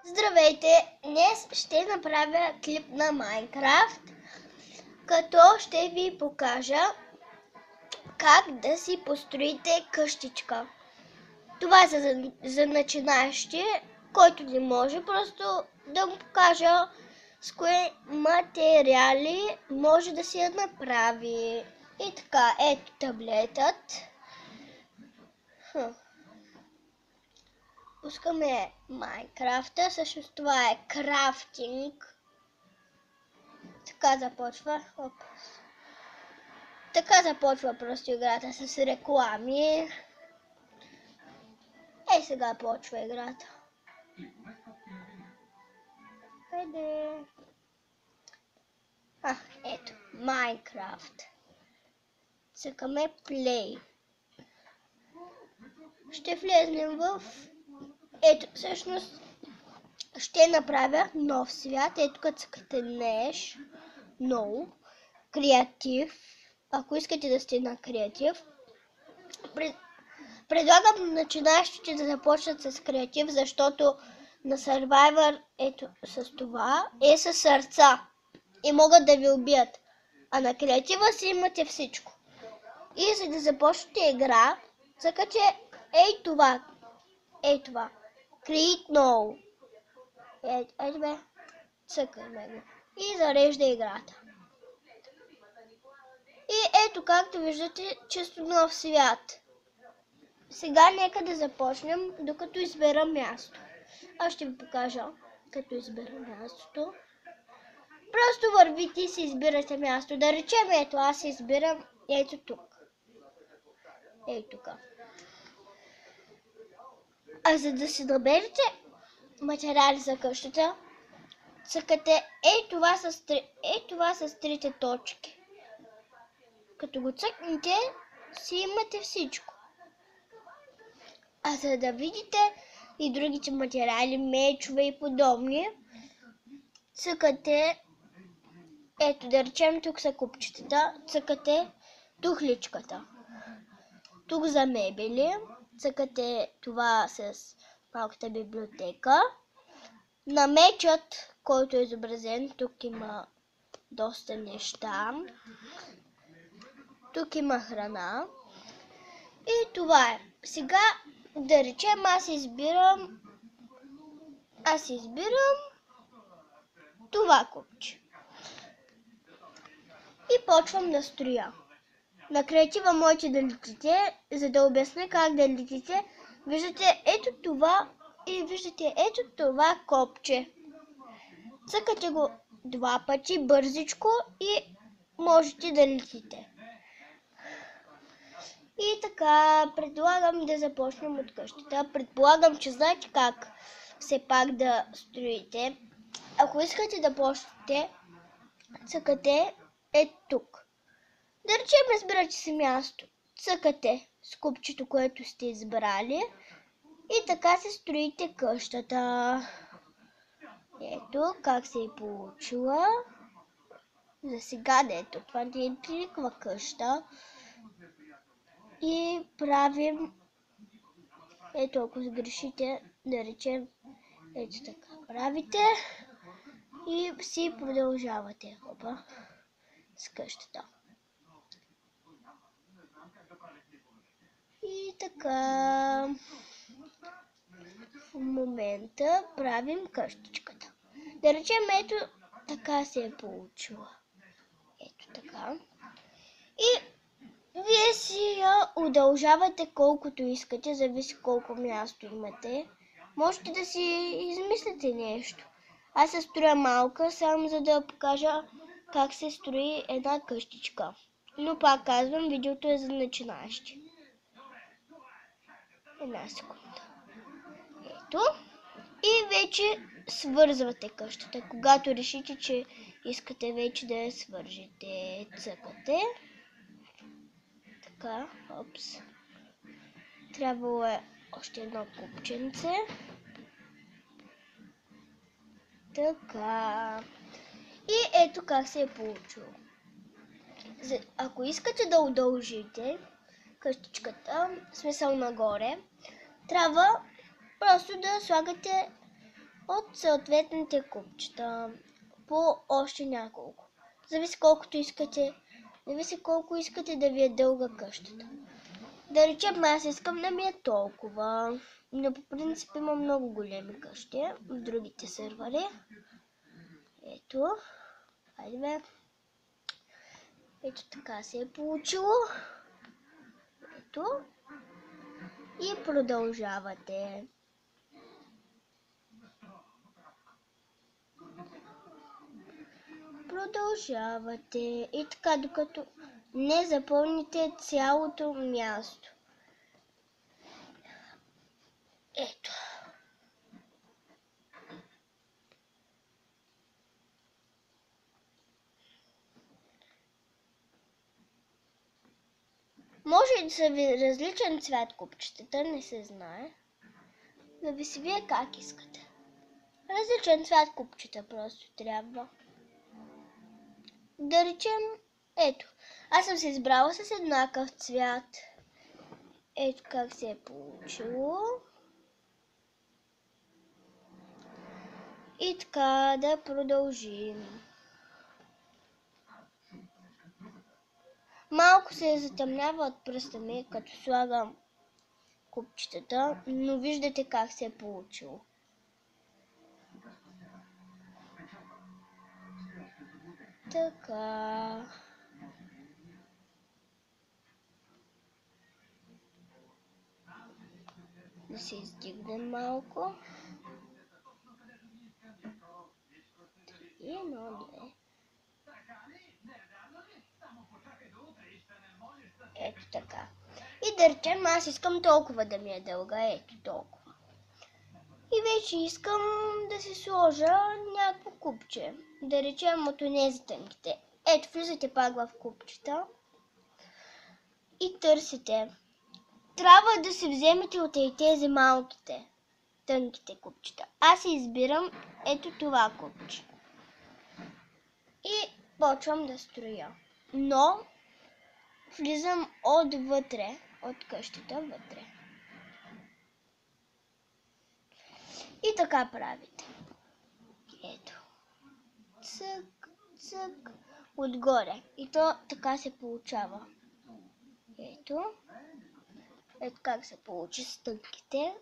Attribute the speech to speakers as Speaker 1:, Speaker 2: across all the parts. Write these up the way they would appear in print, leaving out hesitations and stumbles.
Speaker 1: Здравейте! Днес ще направя клип на Майнкрафт, като ще ви покажа как да си построите къщичка. Това е за начинаещи, който не може, просто да му покажа с кои материали може да си я направи. И така, ето таблетът. Пускаме Майнкрафта, всъщност това е крафтинг. Така започва. Така започва просто играта с реклами. Сега почва играта. Хайде. Ето, Майнкрафт. Цъкаме Play. Ще влезнем в... Ето, всъщност ще направя нов свят. Ето, като цъкате Nesh, No, креатив. Ако искате да сте на креатив, предлагам начинаещите да започнат с креатив, защото на Survivor, ето с това, е със сърца и могат да ви убият. А на креатива си имате всичко. И за да започнете игра, цъкате ей това. Create No. Ето бе, цъкаме го. И зарежда играта. И ето, както виждате, чисто нов свят. Сега нека да започнем, докато избера място. Аз ще ви покажа, като избера мястото. Просто вървите и си избирате място. Да речем, ето, аз избирам ето тук. Ето тук. А за да си намерите материали за къщата, цъкате това с трите точки. Като го цъкнете, си имате всичко. А за да видите и другите материали, мечове и подобни, цъкате, ето да речем, тук са купчетата, цъкате тухличката. Тук за мебели, цъкате това с малката библиотека. На мечът, който е изобразен, тук има доста неща. Тук има храна. И това е. Сега да речем, аз избирам това купче. И почвам да строя. На креатива можете да летите, за да обясня как да летите. Виждате ето това и виждате ето това копче. Цъкате го 2 пъти бързичко и можете да летите. И така, предлагам да започнем от къщата. Предполагам, че знаете как все пак да строите. Ако искате да почнете, цъкате ето тук. Да речем, избирате си място. Цъкате с купчето, което сте избрали. И така се строите къщата. Ето как се е получила. За сега ето, това не е никаква къща. И правим, ето ако сгрешите, да речем, ето така правите и си продължавате с къщата. И така, в момента правим къщичката. Да речем, ето така се е получила. Ето така. И вие си я удължавате колкото искате, зависи колко място имате. Можете да си измислите нещо. Аз се строя малка, само за да покажа как се строи една къщичка. Но пак казвам, видеото е за начинаещи. Една секунда. Ето. И вече свързвате къщата. Когато решите, че искате вече да я свържете, цъкате. Така, опс. Трябвало е още едно купченце. Така. И ето как се е получило. Ако искате да удължите къщичката, в смисъл нагоре, трябва просто да слагате от съответните купчета по още няколко. Зависи колкото искате, зависи колко искате да ви е дълга къщата. Да речем, аз искам да ми е толкова, но по принцип има много големи къщи в другите сървъри. Ето, хайде бе. Ето така се е получило. Ето. И продължавате. Продължавате и така, докато не запълните цялото място. Ето. Може да са ви различен цвят купчетата, не се знае. Зависи вие как искате. Различен цвят купчета просто трябва. Да речем, ето, аз съм се избрала с еднакъв цвят. Ето как се е получило. И така да продължим. Малко се затъмнява от пръста ми, като слагам купчетата, но виждате как се е получило. Така. Да се издигнем малко. И едно, две. Ето така. И да речем, аз искам толкова да ми е дълга. Ето толкова. И вече искам да се сложа някакво купче. Да речем от онези тънките. Ето, влизате пак в купчета. И търсите. Трябва да се вземете от тези малките, тънките купчета. Аз избирам ето това купче. И почвам да строя. Но влизам отвътре, от къщата вътре. И така правите. Ето. Цък, цък. Отгоре. И то така се получава. Ето. Ето как се получи с тънките.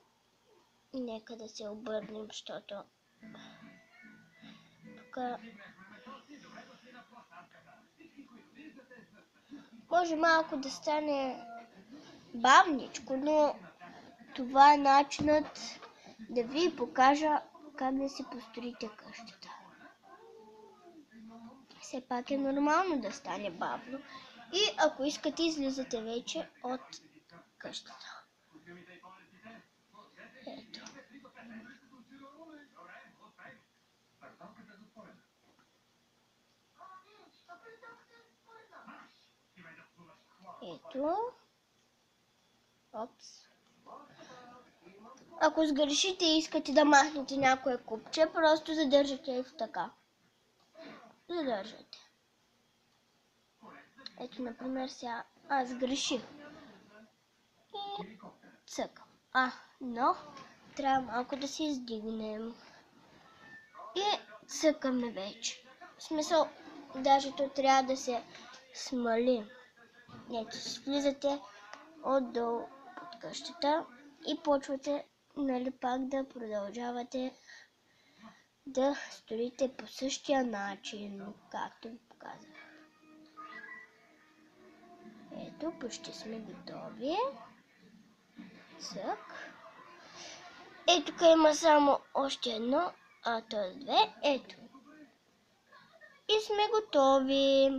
Speaker 1: Нека да се обърнем, защото тук може малко да стане бавничко, но това е начинът да ви покажа как да си построите къщата. Все пак е нормално да стане бавно. И ако искате, излизате вече от къщата. Ето. Ето. Опс. Ако сгрешите и искате да махнете някое купче, просто задържате ето така. Задържате. Ето, например, сега аз сгреших. И цъкам. Но трябва малко да се издигнем. И цъкаме вече. В смисъл, даже то трябва да се смали. Ето, влизате отдолу под къщата и почвате, нали, пак да продължавате да строите по същия начин, както ви показах. Ето, почти сме готови. Цък. Ето, тук има само още едно, т.е. две. Ето. И сме готови.